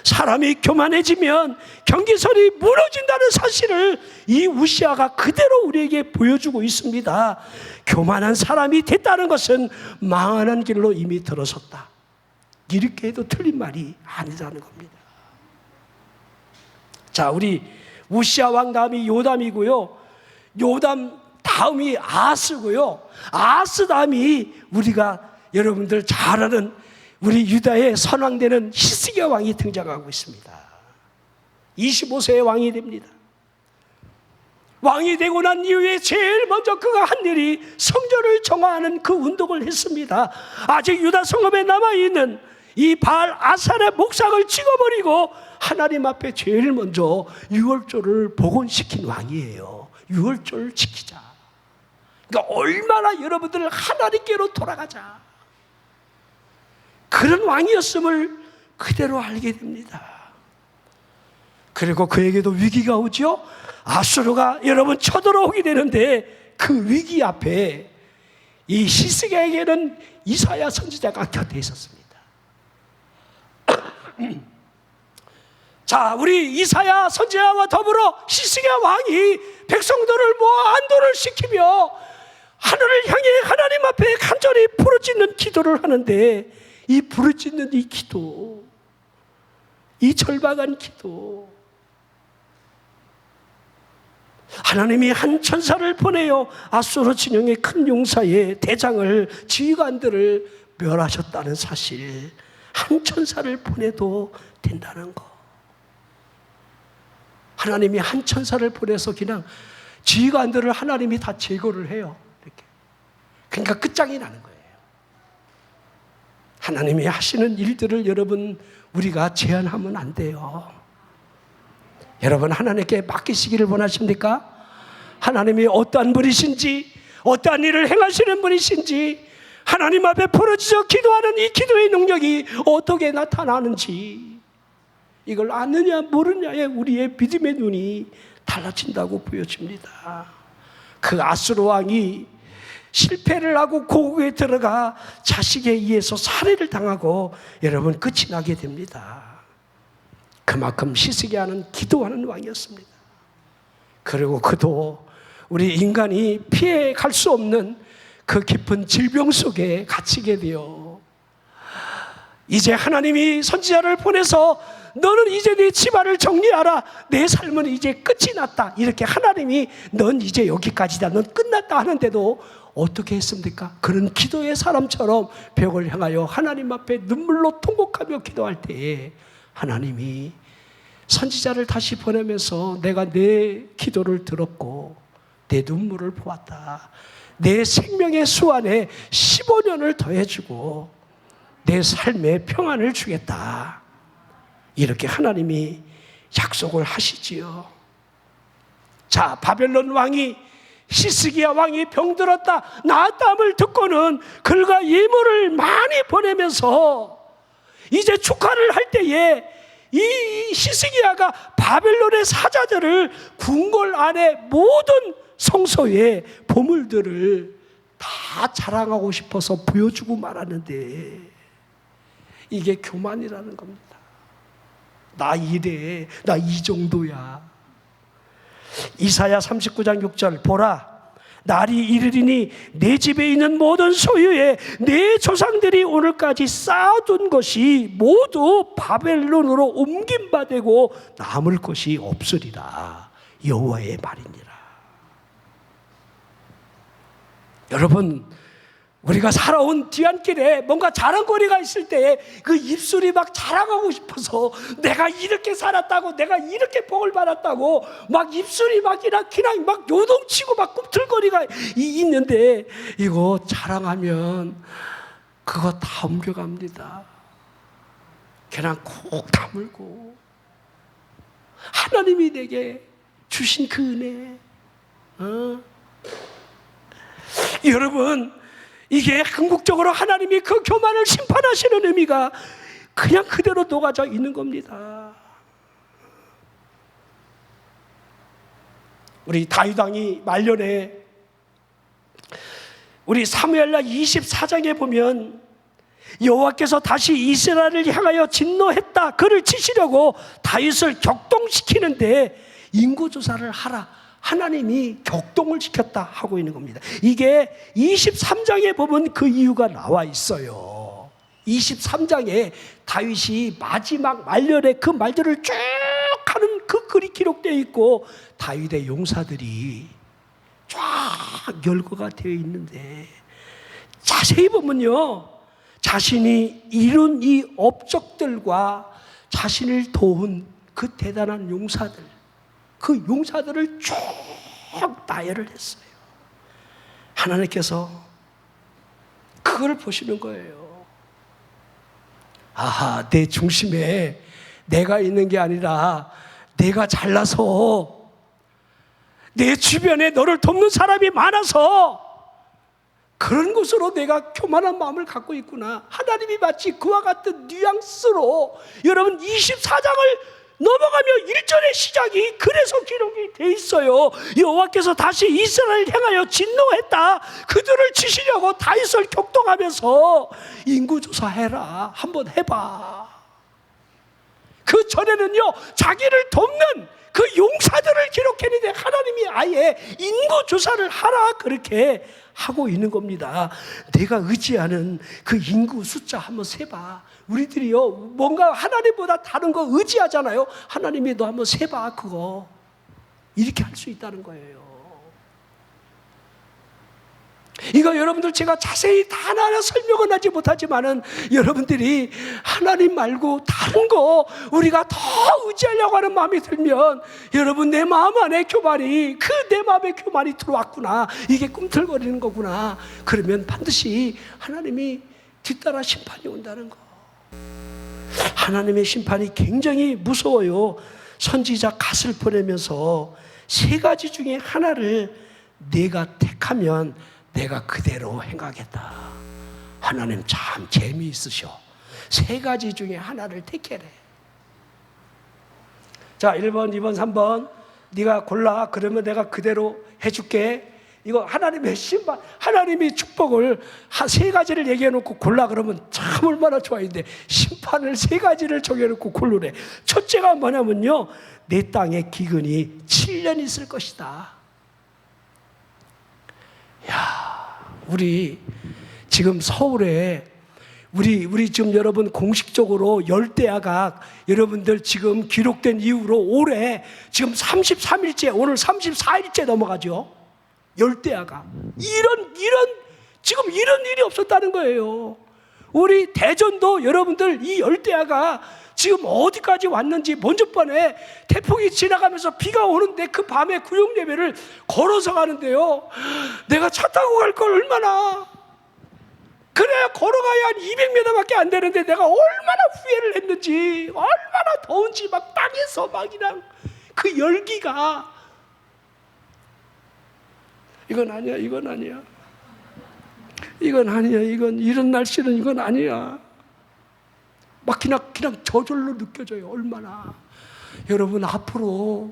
사람이 교만해지면 경계선이 무너진다는 사실을 이 우시아가 그대로 우리에게 보여주고 있습니다. 교만한 사람이 됐다는 것은 망하는 길로 이미 들어섰다. 이렇게 해도 틀린 말이 아니라는 겁니다. 자, 우리 우시아 왕 다음이 요담이고요. 요담 다음이 아하스고요. 아하스 다음이 우리가 여러분들 잘 아는 우리 유다의 선왕되는 히스기야 왕이 등장하고 있습니다. 25세의 왕이 됩니다. 왕이 되고 난 이후에 제일 먼저 그가 한 일이 성전을 정화하는 그 운동을 했습니다. 아직 유다 성읍에 남아있는 이 바알 아산의 목상을 찍어버리고 하나님 앞에 제일 먼저 유월절을 복원시킨 왕이에요. 유월절을 지키자. 그러니까 얼마나 여러분들 하나님께로 돌아가자. 그런 왕이었음을 그대로 알게 됩니다. 그리고 그에게도 위기가 오죠. 아수르가 여러분 쳐들어오게 되는데 그 위기 앞에 이 히스기야에게는 이사야 선지자가 곁에 있었습니다. 자, 우리 이사야 선지자와 더불어 히스기야 왕이 백성들을 모아 안도를 시키며 하늘을 향해 하나님 앞에 간절히 부르짖는 기도를 하는데 이 부르짖는 이 기도, 이 절박한 기도, 하나님이 한 천사를 보내요 아수르 진영의 큰 용사의 대장을 지휘관들을 멸하셨다는 사실, 한 천사를 보내도 된다는 거. 하나님이 한 천사를 보내서 그냥 지휘관들을 하나님이 다 제거를 해요. 이렇게. 그러니까 끝장이 나는 거예요. 하나님이 하시는 일들을 여러분 우리가 제한하면 안 돼요. 여러분 하나님께 맡기시기를 원하십니까? 하나님이 어떠한 분이신지, 어떠한 일을 행하시는 분이신지, 하나님 앞에 부르짖어 기도하는 이 기도의 능력이 어떻게 나타나는지 이걸 아느냐 모르냐에 우리의 믿음의 눈이 달라진다고 보여집니다. 그 아수르 왕이 실패를 하고 고국에 들어가 자식에 의해서 살해를 당하고 여러분 끝이 나게 됩니다. 그만큼 히스기야는 기도하는 왕이었습니다. 그리고 그도 우리 인간이 피해 갈 수 없는 그 깊은 질병 속에 갇히게 되어 이제 하나님이 선지자를 보내서 너는 이제 네 집안을 정리하라, 내 삶은 이제 끝이 났다, 이렇게 하나님이 넌 이제 여기까지다, 넌 끝났다 하는데도 어떻게 했습니까? 그런 기도의 사람처럼 벽을 향하여 하나님 앞에 눈물로 통곡하며 기도할 때에 하나님이 선지자를 다시 보내면서 내가 내 기도를 들었고 내 눈물을 보았다, 내 생명의 수 안에 15년을 더해주고 내 삶에 평안을 주겠다, 이렇게 하나님이 약속을 하시지요. 자, 바벨론 왕이 히스기야 왕이 병들었다 나았다함을 듣고는 글과 예물을 많이 보내면서 이제 축하를 할 때에 이 히스기야가 바벨론의 사자들을 궁궐 안에 모든 성소의 보물들을 다 자랑하고 싶어서 보여주고 말았는데 이게 교만이라는 겁니다. 나 이래, 나 이 정도야. 이사야 39장 6절 보라, 날이 이르리니 내 집에 있는 모든 소유에 내 조상들이 오늘까지 쌓아둔 것이 모두 바벨론으로 옮김바 되고 남을 것이 없으리라, 여호와의 말이니라. 여러분, 우리가 살아온 뒤안길에 뭔가 자랑거리가 있을 때 그 입술이 막 자랑하고 싶어서 내가 이렇게 살았다고, 내가 이렇게 복을 받았다고 막 입술이 막 그냥 막 요동치고 막 꿈틀거리가 있는데 이거 자랑하면 그거 다 옮겨갑니다. 그냥 콕 다물고 하나님이 내게 주신 그 은혜, 여러분 이게 궁극적으로 하나님이 그 교만을 심판하시는 의미가 그냥 그대로 녹아져 있는 겁니다. 우리 다윗 왕이 말년에 우리 사무엘라 24장에 보면 여호와께서 다시 이스라엘을 향하여 진노했다. 그를 치시려고 다윗을 격동시키는데 인구조사를 하라. 하나님이 격동을 시켰다 하고 있는 겁니다. 이게 23장에 보면 그 이유가 나와 있어요. 23장에 다윗이 마지막 말년에 그 말들을 쭉 하는 그 글이 기록되어 있고 다윗의 용사들이 쫙 열거가 되어 있는데 자세히 보면요, 자신이 이룬 이 업적들과 자신을 도운 그 대단한 용사들, 그 용사들을 쭉 나열을 했어요. 하나님께서 그걸 보시는 거예요. 아하, 내 중심에 내가 있는 게 아니라 내가 잘나서 내 주변에 너를 돕는 사람이 많아서 그런 것으로 내가 교만한 마음을 갖고 있구나. 하나님이 마치 그와 같은 뉘앙스로 여러분 24장을 넘어가며 1절의 시작이 그래서 기록이 돼 있어요. 여호와께서 다시 이스라엘을 향하여 진노했다. 그들을 치시려고 다윗을 격동하면서 인구조사해라. 한번 해봐. 그 전에는요, 자기를 돕는 그 용사들을 기록했는데 하나님이 아예 인구조사를 하라 그렇게 하고 있는 겁니다. 내가 의지하는 그 인구 숫자 한번 세봐. 우리들이요, 뭔가 하나님보다 다른 거 의지하잖아요. 하나님이 너 한번 세봐. 그거 이렇게 할 수 있다는 거예요. 이거 여러분들 제가 자세히 다 하나하나 설명은 하지 못하지만은 여러분들이 하나님 말고 다른 거 우리가 더 의지하려고 하는 마음이 들면 여러분 내 마음 안에 교만이 내 마음에 교만이 들어왔구나, 이게 꿈틀거리는 거구나, 그러면 반드시 하나님이 뒤따라 심판이 온다는 거. 하나님의 심판이 굉장히 무서워요. 선지자 갓을 보내면서 세 가지 중에 하나를 내가 택하면 내가 그대로 행하겠다. 하나님 참 재미있으셔. 세 가지 중에 하나를 택해래. 자, 1번, 2번, 3번 네가 골라. 그러면 내가 그대로 해줄게. 이거 하나님의 심판, 하나님이 축복을 세 가지를 얘기해 놓고 골라 그러면 참 얼마나 좋아인데 심판을 세 가지를 정해놓고 고르래. 첫째가 뭐냐면요, 내 땅에 기근이 7년 있을 것이다. 야, 우리 지금 서울에 우리 지금 여러분 공식적으로 열대야가 여러분들 지금 기록된 이후로 올해 지금 33일째, 오늘 34일째 넘어가죠. 열대야가 지금 이런 일이 없었다는 거예요. 우리 대전도 여러분들 이 열대야가 지금 어디까지 왔는지, 먼저 번에 태풍이 지나가면서 비가 오는데 그 밤에 구역 예배를 걸어서 가는데요, 내가 차 타고 갈 걸 얼마나, 그래야 걸어가야 한 200m밖에 안 되는데 내가 얼마나 후회를 했는지, 얼마나 더운지 막 땅에서 막 그냥 그 열기가, 이건 아니야, 이건 아니야, 이건 아니야, 이건 이런 날씨는 이건 아니야. 막 그냥 저절로 느껴져요. 얼마나. 여러분, 앞으로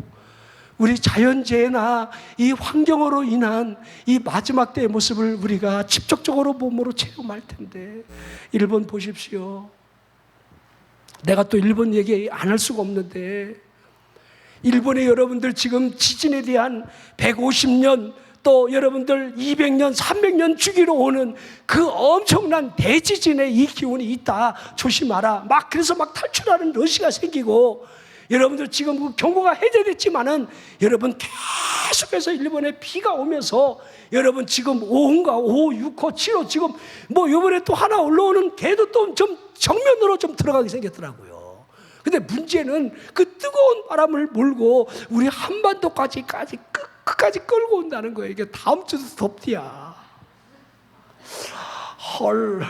우리 자연재해나 이 환경으로 인한 이 마지막 때의 모습을 우리가 직접적으로 몸으로 체험할 텐데, 일본 보십시오. 내가 또 일본 얘기 안 할 수가 없는데, 일본의 여러분들 지금 지진에 대한 150년 또 여러분들 200년, 300년 주기로 오는 그 엄청난 대지진의 이 기운이 있다. 조심하라. 그래서 탈출하는 러시가 생기고, 여러분들 지금 그 경고가 해제됐지만은 여러분 계속해서 일본에 비가 오면서 여러분 지금 5호인가 5호, 6호, 7호 지금 이번에 또 하나 올라오는 걔도 또 좀 정면으로 좀 들어가게 생겼더라고요. 근데 문제는 그 뜨거운 바람을 몰고 우리 한반도까지 끝까지 끌고 온다는 거예요. 이게 다음 주도 덥디야. 헐.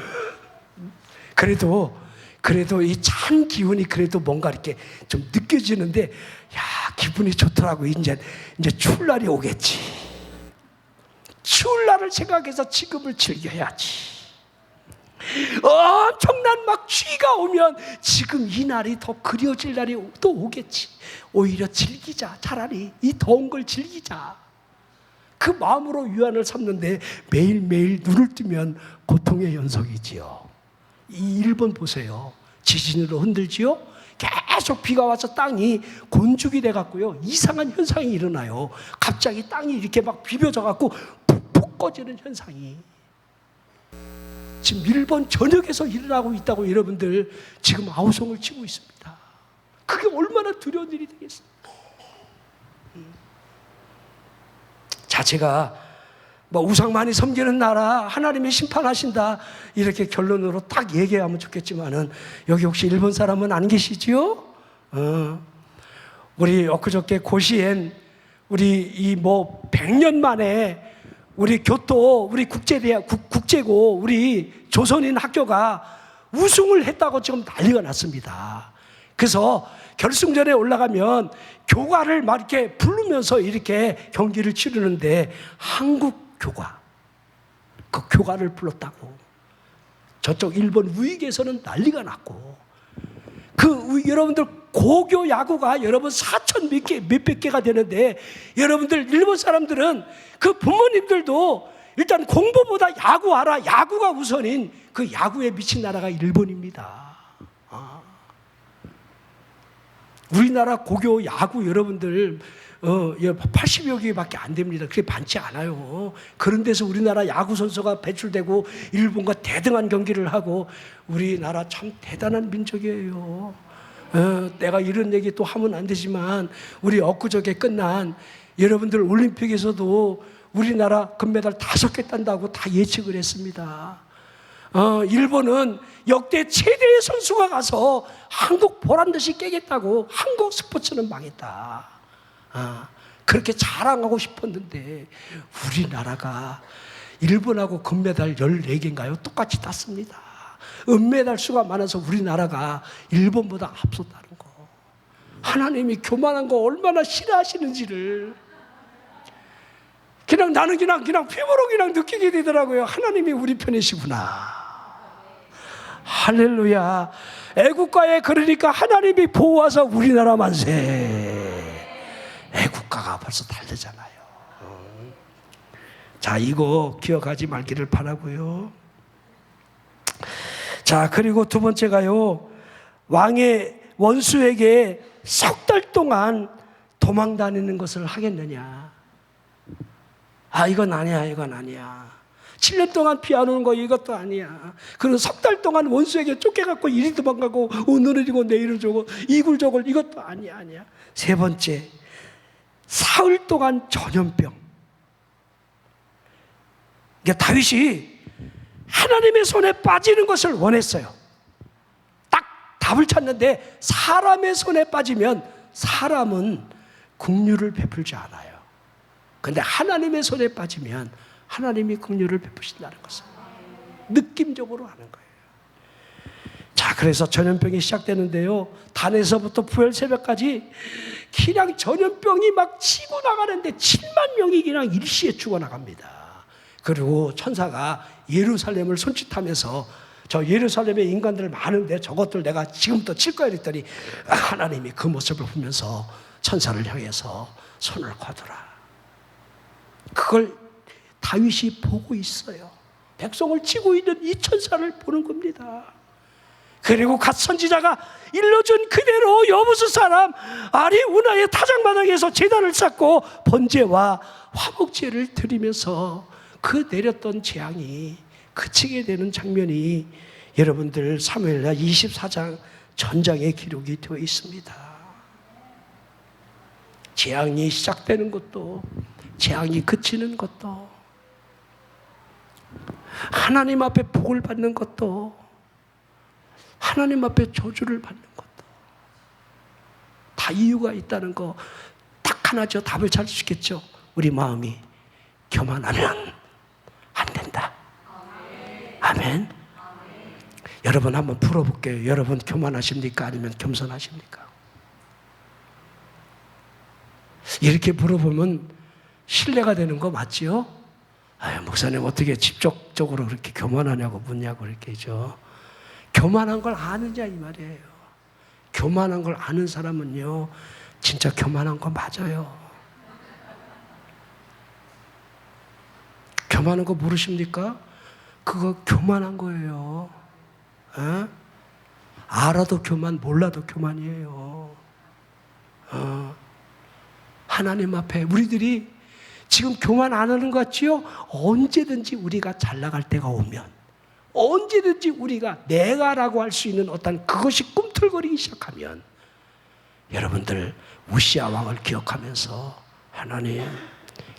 그래도 이 찬 기운이 그래도 뭔가 이렇게 좀 느껴지는데, 야, 기분이 좋더라고. 이제 추울 날이 오겠지. 추울 날을 생각해서 지금을 즐겨야지. 엄청난 막 추위가 오면 지금 이 날이 더 그리워질 날이 또 오겠지. 오히려 즐기자. 차라리 이 더운 걸 즐기자. 그 마음으로 유한을 삼는데 매일매일 눈을 뜨면 고통의 연속이지요. 이 일본 보세요. 지진으로 흔들지요. 계속 비가 와서 땅이 곤죽이 돼갖고요, 이상한 현상이 일어나요. 갑자기 땅이 이렇게 막 비벼져갖고 푹푹 꺼지는 현상이 지금 일본 전역에서 일어나고 있다고 여러분들 지금 아우성을 치고 있습니다. 그게 얼마나 두려운 일이 되겠어요. 자, 제가 뭐 우상 많이 섬기는 나라 하나님이 심판하신다 이렇게 결론으로 딱 얘기하면 좋겠지만은, 여기 혹시 일본 사람은 안 계시지요? 우리 엊그저께 고시엔 우리 이 뭐 100년 만에 우리 교토, 우리 국제대학, 국제고, 우리 조선인 학교가 우승을 했다고 지금 난리가 났습니다. 그래서 결승전에 올라가면 교가를 막 이렇게 부르면서 이렇게 경기를 치르는데, 한국 교가, 그 교가를 불렀다고 저쪽 일본 우익에서는 난리가 났고, 여러분들 고교 야구가 여러분 4천 몇백 개가 되는데, 여러분들 일본 사람들은 그 부모님들도 일단 공부보다 야구하라, 야구가 우선인 그 야구에 미친 나라가 일본입니다. 우리나라 고교 야구 여러분들 80여 개밖에 안 됩니다. 그게 많지 않아요. 그런 데서 우리나라 야구 선수가 배출되고 일본과 대등한 경기를 하고, 우리나라 참 대단한 민족이에요. 내가 이런 얘기 또 하면 안 되지만, 우리 엊그저께 끝난 여러분들 올림픽에서도 우리나라 금메달 5개 딴다고 다 예측을 했습니다. 일본은 역대 최대의 선수가 가서 한국 보란듯이 깨겠다고, 한국 스포츠는 망했다. 그렇게 자랑하고 싶었는데 우리나라가 일본하고 금메달 14개인가요? 똑같이 땄습니다. 은메달 수가 많아서 우리나라가 일본보다 앞섰다는 거. 하나님이 교만한 거 얼마나 싫어하시는지를 나는 그냥 피부로 느끼게 되더라고요. 하나님이 우리 편이시구나. 할렐루야. 애국가에 그러니까 하나님이 보호하사 우리나라 만세. 애국가가 벌써 다르잖아요. 자, 이거 기억하지 말기를 바라고요. 자, 그리고 두 번째가요, 왕의 원수에게 석 달 동안 도망 다니는 것을 하겠느냐. 이건 아니야, 이건 아니야. 7년 동안 비 안 오는 거 이것도 아니야. 그리고 석 달 동안 원수에게 쫓겨갖고 이리 도망가고 오늘은 이고 내일은 저거 이굴저굴 이것도 아니야. 세 번째, 사흘 동안 전염병. 그러니까 다윗이 하나님의 손에 빠지는 것을 원했어요. 딱 답을 찾는데, 사람의 손에 빠지면 사람은 긍휼을 베풀지 않아요. 그런데 하나님의 손에 빠지면 하나님이 긍휼을 베푸신다는 것을 느낌적으로 하는 거예요. 자, 그래서 전염병이 시작되는데요, 단에서부터 부활 새벽까지 그냥 전염병이 막 치고 나가는데 7만 명이 그냥 일시에 죽어나갑니다. 그리고 천사가 예루살렘을 손짓하면서, 저 예루살렘에 인간들 많은데 저것들 내가 지금부터 칠 거야 그랬더니, 하나님이 그 모습을 보면서 천사를 향해서 손을 거두라. 그걸 다윗이 보고 있어요. 백성을 치고 있는 이 천사를 보는 겁니다. 그리고 갓 선지자가 일러준 그대로 여부수 사람 아리 운하의 타작마당에서 제단을 쌓고 번제와 화목제를 드리면서 그 내렸던 재앙이 그치게 되는 장면이 여러분들 사무엘하 24장 전장에 기록이 되어 있습니다. 재앙이 시작되는 것도, 재앙이 그치는 것도, 하나님 앞에 복을 받는 것도, 하나님 앞에 저주를 받는 것도 다 이유가 있다는 거 딱 하나죠. 답을 찾을 수 있겠죠. 우리 마음이 교만하면 안 된다. 아멘. 여러분 한번 풀어볼게요. 여러분 교만하십니까? 아니면 겸손하십니까? 이렇게 물어보면 신뢰가 되는 거 맞지요? 목사님 어떻게 직접적으로 그렇게 교만하냐고 묻냐고 그렇게죠. 교만한 걸 아느냐 이 말이에요. 교만한 걸 아는 사람은요, 진짜 교만한 거 맞아요. 교만한 거 모르십니까? 그거 교만한 거예요. 에? 알아도 교만, 몰라도 교만이에요. 하나님 앞에 우리들이 지금 교만 안 하는 것 같지요? 언제든지 우리가 잘 나갈 때가 오면, 언제든지 우리가 내가라고 할 수 있는 어떤 그것이 꿈틀거리기 시작하면, 여러분들 우시아 왕을 기억하면서 하나님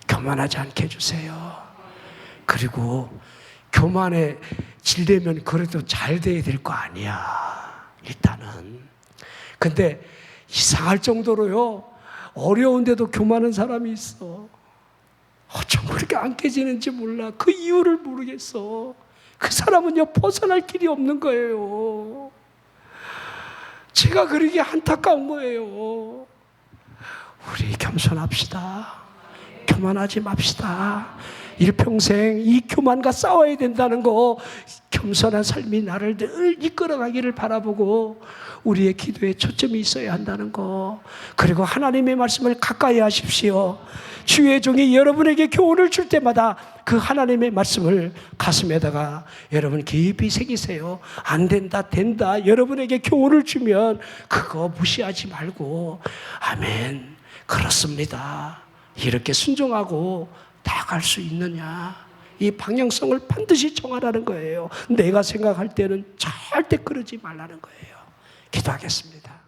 교만하지 않게 해주세요. 그리고 교만에 질되면 그래도 잘 돼야 될 거 아니야, 일단은. 근데 이상할 정도로요, 어려운데도 교만한 사람이 있어. 어쩜 그렇게 안 깨지는지 몰라. 그 이유를 모르겠어. 그 사람은요, 벗어날 길이 없는 거예요. 제가 그러기에 안타까운 거예요. 우리 겸손합시다. 교만하지 맙시다. 일평생 이 교만과 싸워야 된다는 거, 겸손한 삶이 나를 늘 이끌어가기를 바라보고 우리의 기도에 초점이 있어야 한다는 거, 그리고 하나님의 말씀을 가까이 하십시오. 주의 종이 여러분에게 교훈을 줄 때마다 그 하나님의 말씀을 가슴에다가 여러분 깊이 새기세요. 안 된다, 된다. 여러분에게 교훈을 주면 그거 무시하지 말고, 아멘, 그렇습니다, 이렇게 순종하고 나갈 수 있느냐, 이 방향성을 반드시 정하라는 거예요. 내가 생각할 때는 절대 그러지 말라는 거예요. 기도하겠습니다.